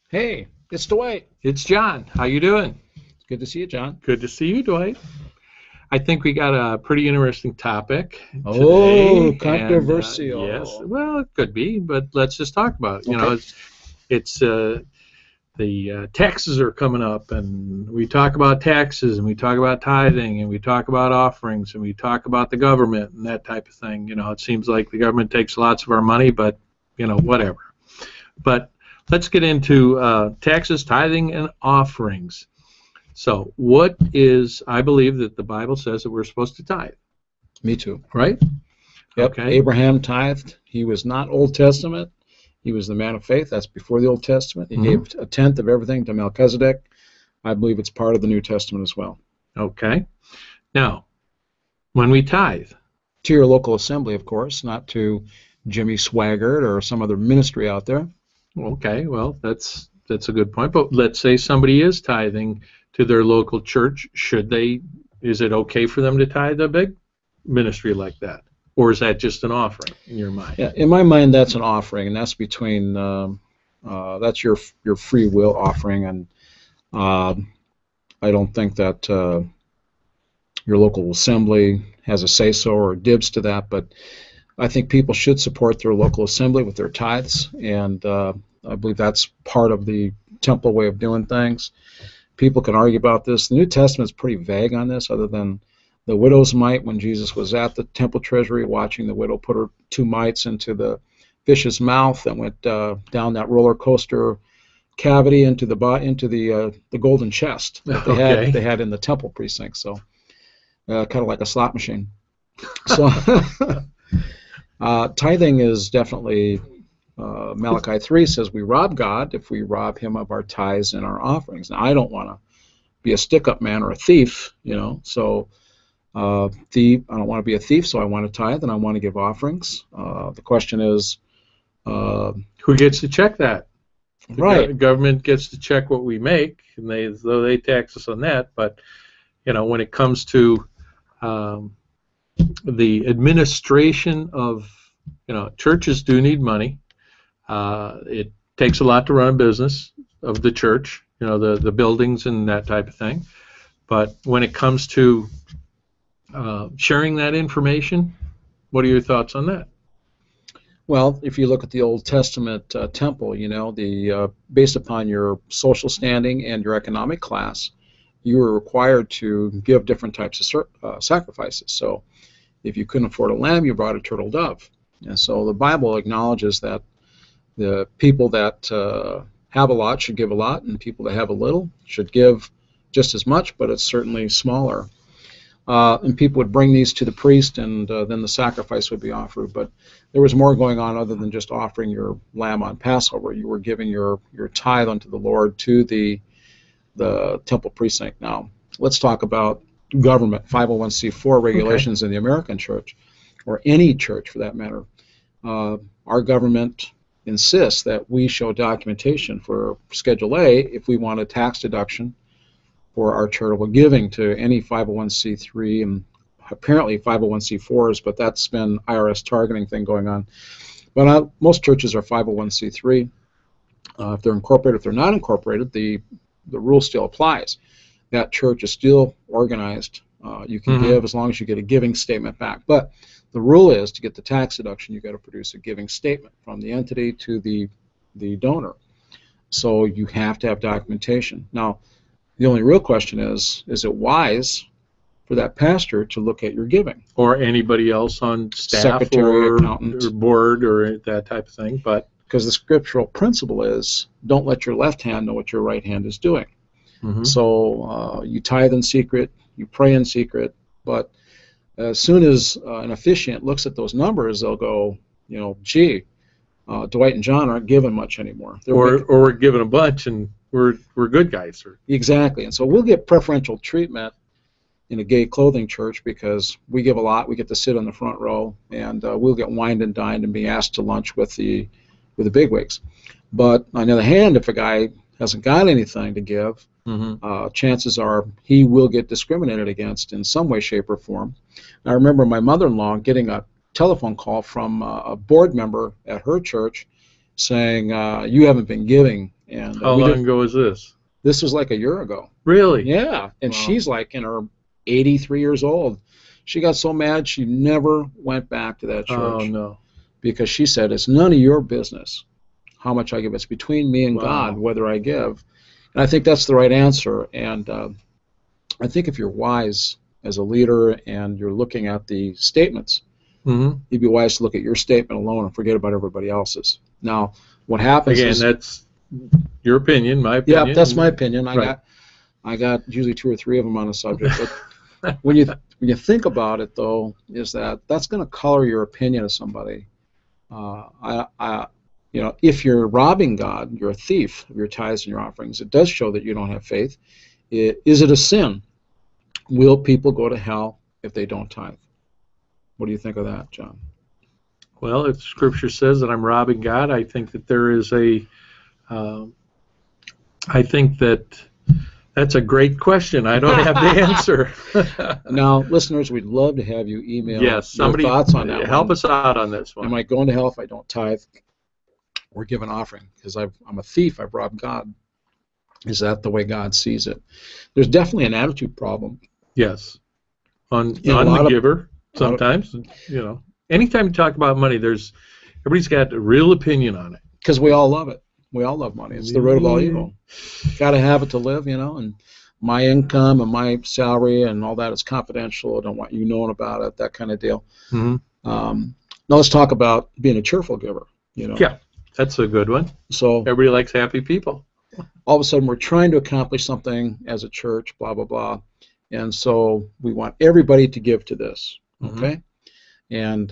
Hey, it's Dwight. It's John. How you doing? It's good to see you, John. Good to see you, Dwight. I think we got a pretty interesting topic today. Oh, controversial. Yes, well, it could be, but let's just talk about it. Okay. You know, it's the taxes are coming up, and we talk about taxes, and we talk about tithing, and we talk about offerings, and we talk about the government and that type of thing. You know, it seems like the government takes lots of our money, but, you know, whatever. But let's get into taxes, tithing, and offerings. So what is, I believe that the Bible says that we're supposed to tithe. Me too. Right? Yep. Okay. Abraham tithed. He was not Old Testament. He was the man of faith. That's before the Old Testament. He gave a tenth of everything to Melchisedec. I believe it's part of the New Testament as well. Okay. Now, when we tithe. To your local assembly, of course, not to Jimmy Swaggart or some other ministry out there. Okay, well, that's a good point. But let's say somebody is tithing to their local church. Is it okay for them to tithe a big ministry like that? Or is that just an offering in your mind? Yeah, in my mind, that's an offering, and that's between, that's your free will offering, and I don't think that your local assembly has a say-so or dibs to that, but I think people should support their local assembly with their tithes, and I believe that's part of the temple way of doing things. People can argue about this. The New Testament's pretty vague on this, other than the widow's mite when Jesus was at the temple treasury watching the widow put her 2 mites into the fish's mouth and went down that roller coaster cavity into the golden chest that they had in the temple precinct. So kind of like a slot machine. So tithing is definitely, Malachi 3 says we rob God if we rob him of our tithes and our offerings. Now, I don't want to be a stick-up man or a thief, you know, so I don't want to be a thief, so I want to tithe and I want to give offerings. The question is, who gets to check that? The government gets to check what we make, and they tax us on that, but, you know, when it comes to the administration of, you know, churches do need money. It takes a lot to run a business of the church, you know, the buildings and that type of thing. But when it comes to sharing that information, what are your thoughts on that? Well, if you look at the Old Testament temple, you know, based upon your social standing and your economic class, you were required to give different types of sacrifices. So if you couldn't afford a lamb, you brought a turtle dove. And so the Bible acknowledges that the people that have a lot should give a lot, and people that have a little should give just as much, but it's certainly smaller. And people would bring these to the priest, and then the sacrifice would be offered. But there was more going on other than just offering your lamb on Passover. You were giving your tithe unto the Lord to the temple precinct. Now, let's talk about government, 501c4 regulations in the American church, or any church for that matter. Our government insists that we show documentation for Schedule A if we want a tax deduction for our charitable giving to any 501c3 and apparently 501c4s, but that's been IRS targeting thing going on. But most churches are 501c3. If they're incorporated, if they're not incorporated, the rule still applies. That church is still organized. You can give as long as you get a giving statement back. But the rule is to get the tax deduction, you've got to produce a giving statement from the entity to the donor. So you have to have documentation. Now, the only real question is it wise for that pastor to look at your giving? Or anybody else on staff, secretary, accountant, or board, or that type of thing. But because the scriptural principle is, don't let your left hand know what your right hand is doing. So you tithe in secret, you pray in secret, but as soon as an officiant looks at those numbers, they'll go, you know, gee, Dwight and John aren't given much anymore. Or we're given a bunch and we're good guys. Exactly. And so we'll get preferential treatment in a gay clothing church because we give a lot. We get to sit on the front row, and we'll get wined and dined and be asked to lunch with the bigwigs. But on the other hand, if a guy hasn't got anything to give, chances are he will get discriminated against in some way, shape, or form. I remember my mother-in-law getting a telephone call from a board member at her church saying, you haven't been giving. And how long ago was this? This was like a year ago. Really? Yeah. And she's like in her 83 years old. She got so mad she never went back to that church. Oh, no. Because she said, it's none of your business how much I give. It's between me and God whether I give. And I think that's the right answer. And I think if you're wise as a leader and you're looking at the statements, you'd be wise to look at your statement alone and forget about everybody else's. Now, what happens is... Again, that's your opinion, my opinion. Yeah, that's my opinion. I got usually 2 or 3 of them on a subject. But when you think about it, though, is that's going to color your opinion of somebody. If you're robbing God, you're a thief of your tithes and your offerings. It does show that you don't have faith. Is it a sin? Will people go to hell if they don't tithe? What do you think of that, John? Well, if Scripture says that I'm robbing God, I think that there is I think that's a great question. I don't have the answer. Now, listeners, we'd love to have you email your thoughts on that. Help us out on this one. Am I going to hell if I don't tithe or give an offering? Because I'm a thief. I've robbed God. Is that the way God sees it? There's definitely an attitude problem. Yes. On the giver, sometimes. Anytime you talk about money, everybody's got a real opinion on it. Because we all love it. We all love money. It's the root of all evil. Got to have it to live, and my income and my salary and all that is confidential. I don't want you knowing about it, that kind of deal. Now let's talk about being a cheerful giver. Yeah, that's a good one. So everybody likes happy people. All of a sudden, we're trying to accomplish something as a church, blah, blah, blah. And so we want everybody to give to this, okay? And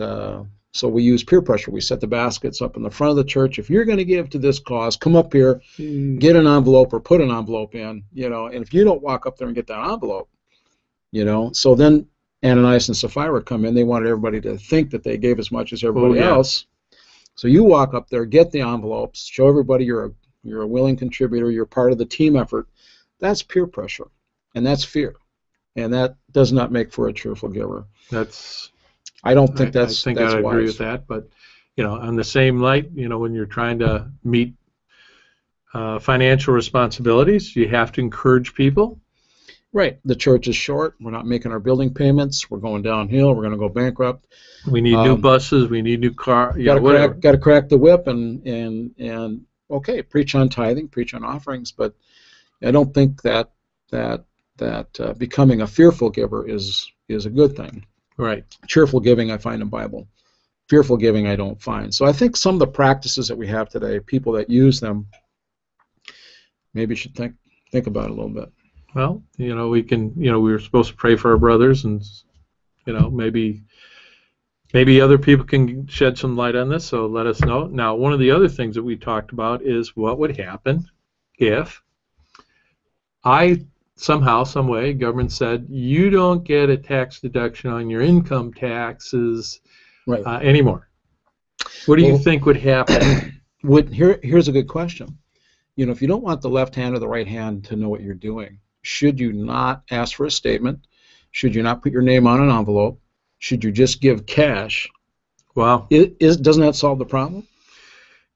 so we use peer pressure. We set the baskets up in the front of the church. If you're going to give to this cause, come up here, get an envelope or put an envelope in, and if you don't walk up there and get that envelope, so then Ananias and Sapphira come in. They wanted everybody to think that they gave as much as everybody else. So you walk up there, get the envelopes, show everybody you're a willing contributor, you're part of the team effort. That's peer pressure, and that's fear, and that does not make for a cheerful giver. I don't think that's I wise. agree with that, but on the same light, when you're trying to meet financial responsibilities, you have to encourage people. Right. The church is short. We're not making our building payments. We're going downhill. We're going to go bankrupt. We need new buses. We need new cars. Got to crack the whip and okay, preach on tithing, preach on offerings, but I don't think that becoming a fearful giver is a good thing. Right. Cheerful giving I find in the Bible. Fearful giving I don't find. So I think some of the practices that we have today, people that use them, maybe should think about it a little bit. Well, we can, we were supposed to pray for our brothers, and maybe other people can shed some light on this, so let us know. Now, one of the other things that we talked about is what would happen if somehow, some way, government said you don't get a tax deduction on your income taxes anymore. What do you think would happen? Here's a good question. If you don't want the left hand or the right hand to know what you're doing, should you not ask for a statement? Should you not put your name on an envelope? Should you just give cash? Wow. Doesn't that solve the problem?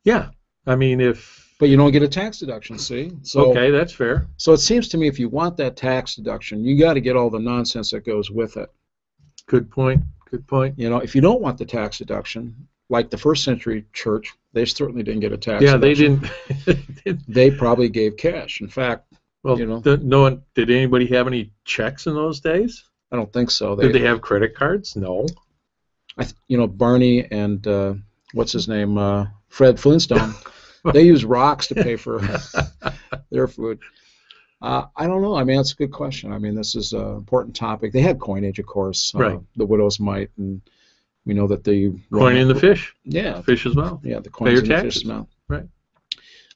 Yeah. I mean, But you don't get a tax deduction, see? So, okay, that's fair. So it seems to me if you want that tax deduction, you got to get all the nonsense that goes with it. Good point. Good point. If you don't want the tax deduction, like the first century church, they certainly didn't get a tax deduction. They didn't. They probably gave cash. In fact, did anybody have any checks in those days? I don't think so. Did they have credit cards? No. Barney and what's his name, Fred Flintstone, they use rocks to pay for their food. I don't know. I mean, that's a good question. I mean, this is an important topic. They had coinage, of course, right. The widow's mite, and We know that the Coin in the fish. Yeah, Fish as well. yeah, the Pay your coins in the taxes. fish's mouth. Right.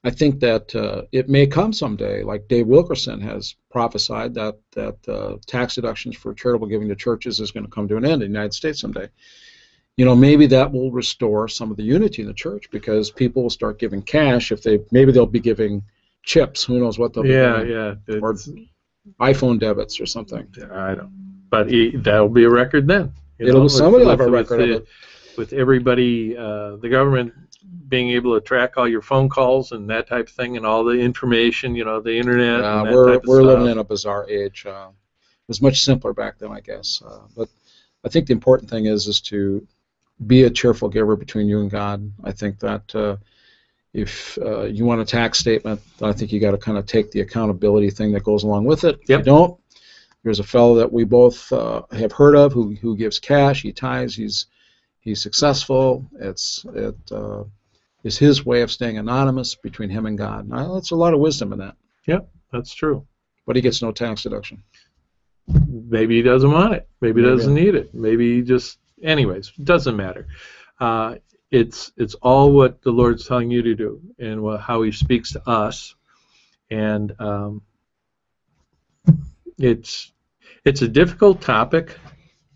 I think that it may come someday, like Dave Wilkerson has prophesied, that tax deductions for charitable giving to churches is going to come to an end in the United States someday. You know, maybe that will restore some of the unity in the church, because people will start giving cash. Maybe they'll be giving chips. Who knows what they'll be giving? Yeah. Or iPhone debits or something. I don't. But that'll be a record then. Somebody will have a record of it. With everybody, the government being able to track all your phone calls and that type of thing, and all the information, the internet. And that type of we're stuff. living in a bizarre age. It was much simpler back then, I guess. But I think the important thing is to be a cheerful giver between you and God. I think that if you want a tax statement, I think you got to kind of take the accountability thing that goes along with it. Yep. If you don't, there's a fellow that we both have heard of who gives cash. He tithes. He's successful. It's his way of staying anonymous between him and God. Now, that's a lot of wisdom in that. Yep, that's true. But he gets no tax deduction. Maybe he doesn't want it. Maybe he doesn't need it. Maybe he just. Anyways, it doesn't matter. It's all what the Lord's telling you to do, and how He speaks to us, and it's a difficult topic,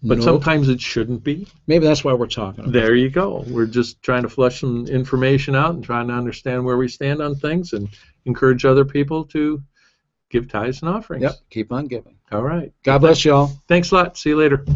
but sometimes it shouldn't be. Maybe that's why we're talking about There you go. We're just trying to flesh some information out and trying to understand where we stand on things, and encourage other people to give tithes and offerings. Yep, keep on giving. All right. God bless you all. Thanks a lot. See you later.